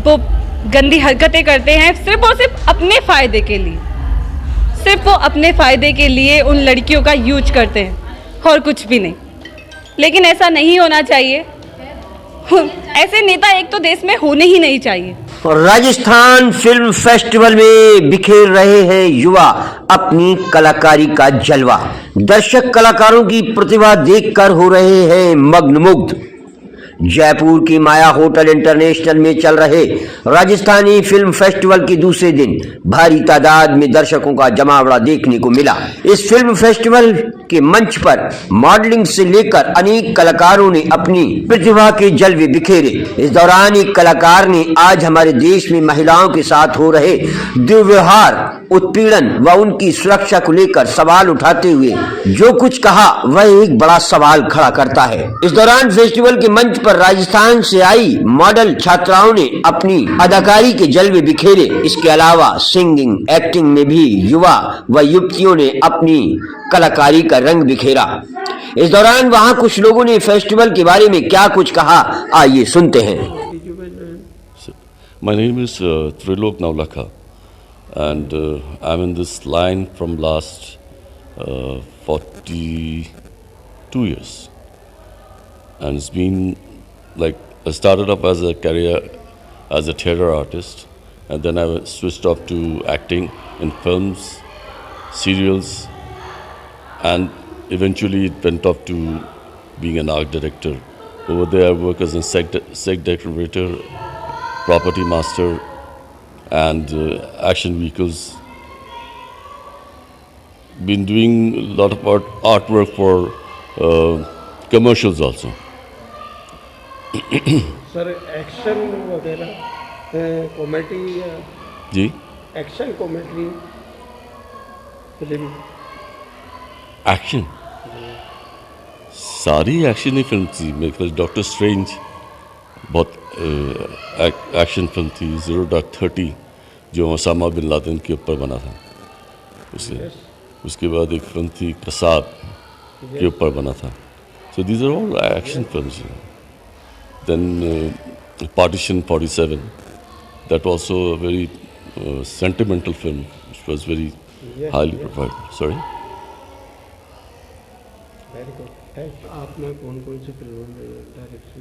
वो गंदी हरकतें करते हैं सिर्फ और सिर्फ अपने फ़ायदे के लिए, सिर्फ वो अपने फ़ायदे के लिए उन लड़कियों का यूज करते हैं और कुछ भी नहीं। लेकिन ऐसा नहीं होना चाहिए। ऐसे नेता एक तो देश में होने ही नहीं चाहिए। राजस्थान फिल्म फेस्टिवल में बिखेर रहे हैं युवा अपनी कलाकारी का जलवा। दर्शक कलाकारों की प्रतिभा देखकर हो रहे हैं मग्नमुग्ध। जयपुर की माया होटल इंटरनेशनल में चल रहे राजस्थानी फिल्म फेस्टिवल के दूसरे दिन भारी तादाद में दर्शकों का जमावड़ा देखने को मिला। इस फिल्म फेस्टिवल के मंच पर मॉडलिंग से लेकर अनेक कलाकारों ने अपनी प्रतिभा के जलवे बिखेरे। इस दौरान एक कलाकार ने आज हमारे देश में महिलाओं के साथ हो रहे दुर्व्यवहार, उत्पीड़न व उनकी सुरक्षा को लेकर सवाल उठाते हुए जो कुछ कहा वह एक बड़ा सवाल खड़ा करता है। इस दौरान फेस्टिवल के मंच पर राजस्थान से आई मॉडल छात्राओं ने अपनी अदाकारी के जलवे बिखेरे। इसके अलावा सिंगिंग, एक्टिंग में भी युवा व युवतियों ने अपनी कलाकारी का रंग बिखेरा। इस दौरान वहां कुछ लोगों ने फेस्टिवल के बारे में क्या कुछ कहा, आइए सुनते हैं। My name is Trilok Naulakha, and I'm in this line from last 42 years, and it's been like I started up as a career as a theatre artist, and then I switched off to acting in films, serials, and eventually it went off to being an art director. Over there I work as a sec decorator, property master, and action vehicles. Been doing a lot of artwork for commercials also. Sir action वगैरह comedy जी action comedy film action सारी action ही film थी। मेरे ख्याल doctor strange बहुत action film थी। 0 Dark 30 जो Osama bin Laden के ऊपर बना था। उसके बाद एक फिल्म थी कसाब के ऊपर बना था। So these are all action films. Then partition 47, that also a very sentimental film which was very highly profiled. Sorry, आपने कौन कौन सी फिल्मों में डायरेक्शन?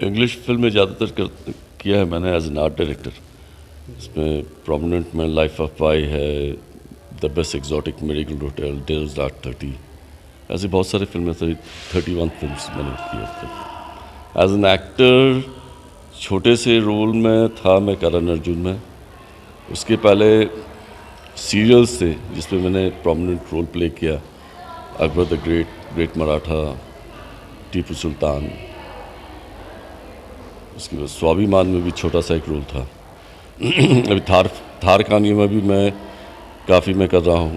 इंग्लिश फिल्म में ज़्यादातर किया है मैंने एज एन आर्ट डायरेक्टर। इसमें प्रोमिनेंट में लाइफ ऑफ पाई है, The Best Exotic, Marigold Hotel, डेल्स डार्क 30, ऐसे बहुत सारे फिल्में थे। 31 फिल्म्स मैंने किए थे। एज एन एक्टर छोटे से रोल में था मैं करण अर्जुन में। उसके पहले सीरियल्स थे जिसमें मैंने प्रोमिनेंट रोल प्ले किया। Akbar the great, great Maratha, Tipu Sultan. उसके बाद स्वाभिमान में भी छोटा सा एक रोल था। अभी थार कहानी में भी मैं काफ़ी मैं कर रहा हूँ।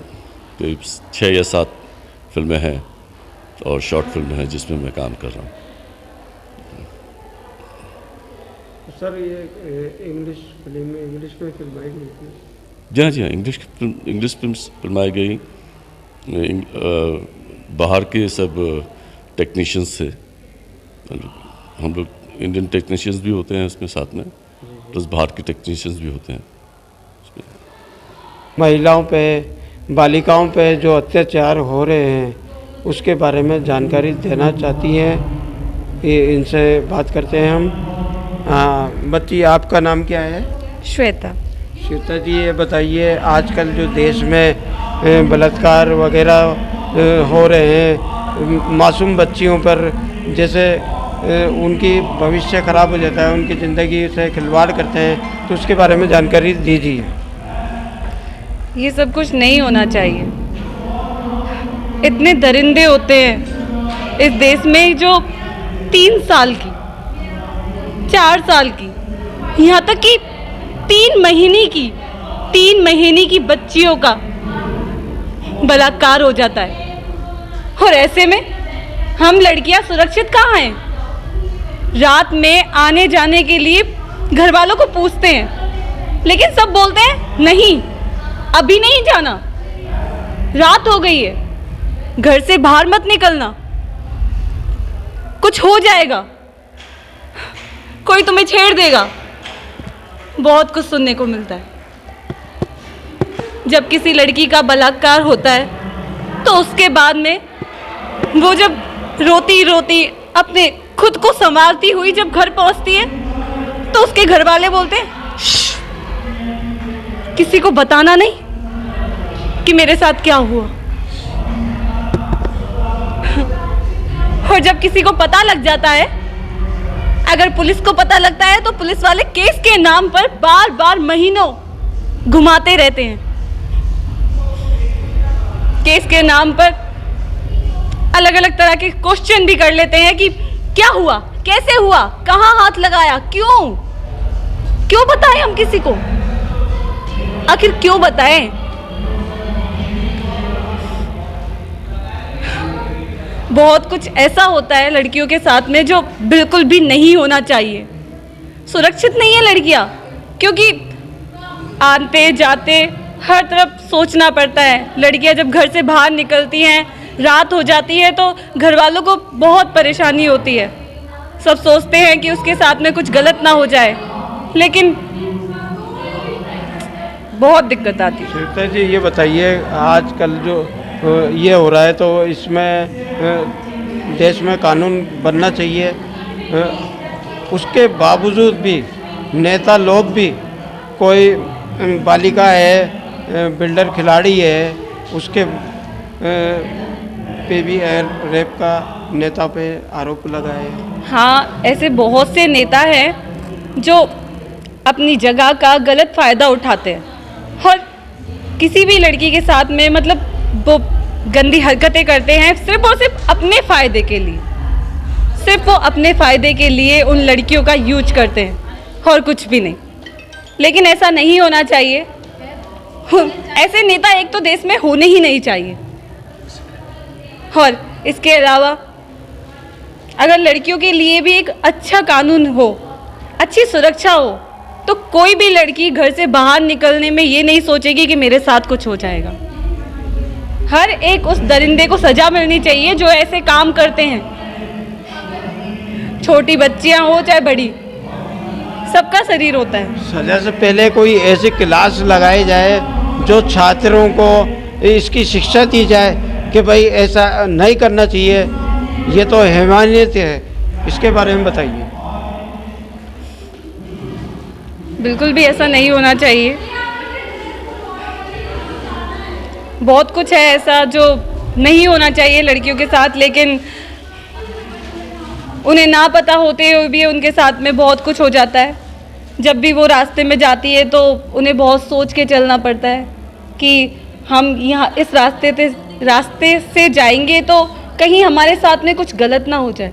करीब 6 या 7 फिल्में हैं और शॉर्ट फिल्में हैं जिसमें मैं काम कर रहा हूँ। सर ये इंग्लिश में फिल्माई गई थी? जी हाँ, इंग्लिश फिल्माई गई। बाहर के सब टेक्नीशियंस थे। हम लोग इंडियन टेक्नीशियंस भी होते हैं इसमें साथ में, प्लस बाहर के टेक्नीशियंस भी होते हैं। महिलाओं पे, बालिकाओं पे जो अत्याचार हो रहे हैं उसके बारे में जानकारी देना चाहती हैं। इनसे बात करते हैं हम। बच्ची, आपका नाम क्या है? श्वेता। श्वेता जी, ये बताइए आजकल जो देश में बलात्कार वगैरह हो रहे हैं मासूम बच्चियों पर, जैसे उनकी भविष्य ख़राब हो जाता है, उनकी ज़िंदगी से खिलवाड़ करते हैं, तो उसके बारे में जानकारी दीजिए। ये सब कुछ नहीं होना चाहिए। इतने दरिंदे होते हैं इस देश में जो 3 साल की, 4 साल की, यहाँ तक कि 3 महीने की बच्चियों का बलात्कार हो जाता है। और ऐसे में हम लड़कियां सुरक्षित कहाँ हैं? रात में आने जाने के लिए घर वालों को पूछते हैं, लेकिन सब बोलते हैं नहीं, अभी नहीं जाना, रात हो गई है, घर से बाहर मत निकलना, कुछ हो जाएगा। कोई तुम्हें छेड़ देगा। बहुत कुछ सुनने को मिलता है। जब किसी लड़की का बलात्कार होता है तो उसके बाद में वो जब रोती रोती अपने खुद को संभालती हुई जब घर पहुंचती है तो उसके घर वाले बोलते हैं, "श्श, किसी को बताना नहीं कि मेरे साथ क्या हुआ।" और जब किसी को पता लग जाता है, अगर पुलिस को पता लगता है तो पुलिस वाले केस के नाम पर बार बार महीनों घुमाते रहते हैं। केस के नाम पर अलग अलग तरह के क्वेश्चन भी कर लेते हैं कि क्या हुआ, कैसे हुआ, कहाँ हाथ लगाया, क्यों बताएं हम किसी को, आखिर क्यों बताएं। बहुत कुछ ऐसा होता है लड़कियों के साथ में जो बिल्कुल भी नहीं होना चाहिए। सुरक्षित नहीं है लड़कियां, क्योंकि आते जाते हर तरफ सोचना पड़ता है। लड़कियां जब घर से बाहर निकलती हैं, रात हो जाती है तो घर वालों को बहुत परेशानी होती है। सब सोचते हैं कि उसके साथ में कुछ गलत ना हो जाए, लेकिन बहुत दिक्कत आती है। सुनीता जी ये बताइए, आजकल जो ये हो रहा है तो इसमें देश में कानून बनना चाहिए, उसके बावजूद भी नेता लोग भी, कोई बालिका है, बिल्डर खिलाड़ी है, उसके पे भी रेप का नेता पे आरोप लगाए। हाँ, ऐसे बहुत से नेता हैं जो अपनी जगह का गलत फ़ायदा उठाते हैं और किसी भी लड़की के साथ में मतलब वो गंदी हरकतें करते हैं सिर्फ और सिर्फ अपने फ़ायदे के लिए। सिर्फ वो अपने फ़ायदे के लिए उन लड़कियों का यूज करते हैं और कुछ भी नहीं। लेकिन ऐसा नहीं होना चाहिए। ऐसे नेता एक तो देश में होने ही नहीं चाहिए। और इसके अलावा अगर लड़कियों के लिए भी एक अच्छा कानून हो, अच्छी सुरक्षा हो, तो कोई भी लड़की घर से बाहर निकलने में ये नहीं सोचेगी कि मेरे साथ कुछ हो जाएगा। हर एक उस दरिंदे को सजा मिलनी चाहिए जो ऐसे काम करते हैं। छोटी बच्चियां हो चाहे बड़ी, सबका शरीर होता है। सजा से पहले कोई ऐसी क्लास लगाई जाए जो छात्रों को इसकी शिक्षा दी जाए कि भाई ऐसा नहीं करना चाहिए, ये तो हैवानियत है। इसके बारे में बताइए। बिल्कुल भी ऐसा नहीं होना चाहिए। बहुत कुछ है ऐसा जो नहीं होना चाहिए लड़कियों के साथ, लेकिन उन्हें ना पता होते हुए भी उनके साथ में बहुत कुछ हो जाता है। जब भी वो रास्ते में जाती है तो उन्हें बहुत सोच के चलना पड़ता है कि हम यहाँ इस रास्ते से जाएंगे तो कहीं हमारे साथ में कुछ गलत ना हो जाए।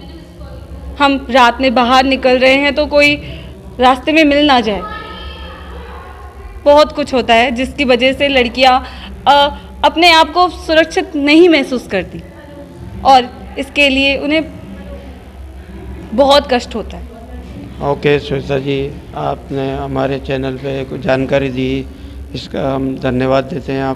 हम रात में बाहर निकल रहे हैं तो कोई रास्ते में मिल ना जाए। बहुत कुछ होता है जिसकी वजह से लड़कियाँ अपने आप को सुरक्षित नहीं महसूस करती और इसके लिए उन्हें बहुत कष्ट होता है। ओके सुनीता जी, आपने हमारे चैनल पे कुछ जानकारी दी, इसका हम धन्यवाद देते हैं आप।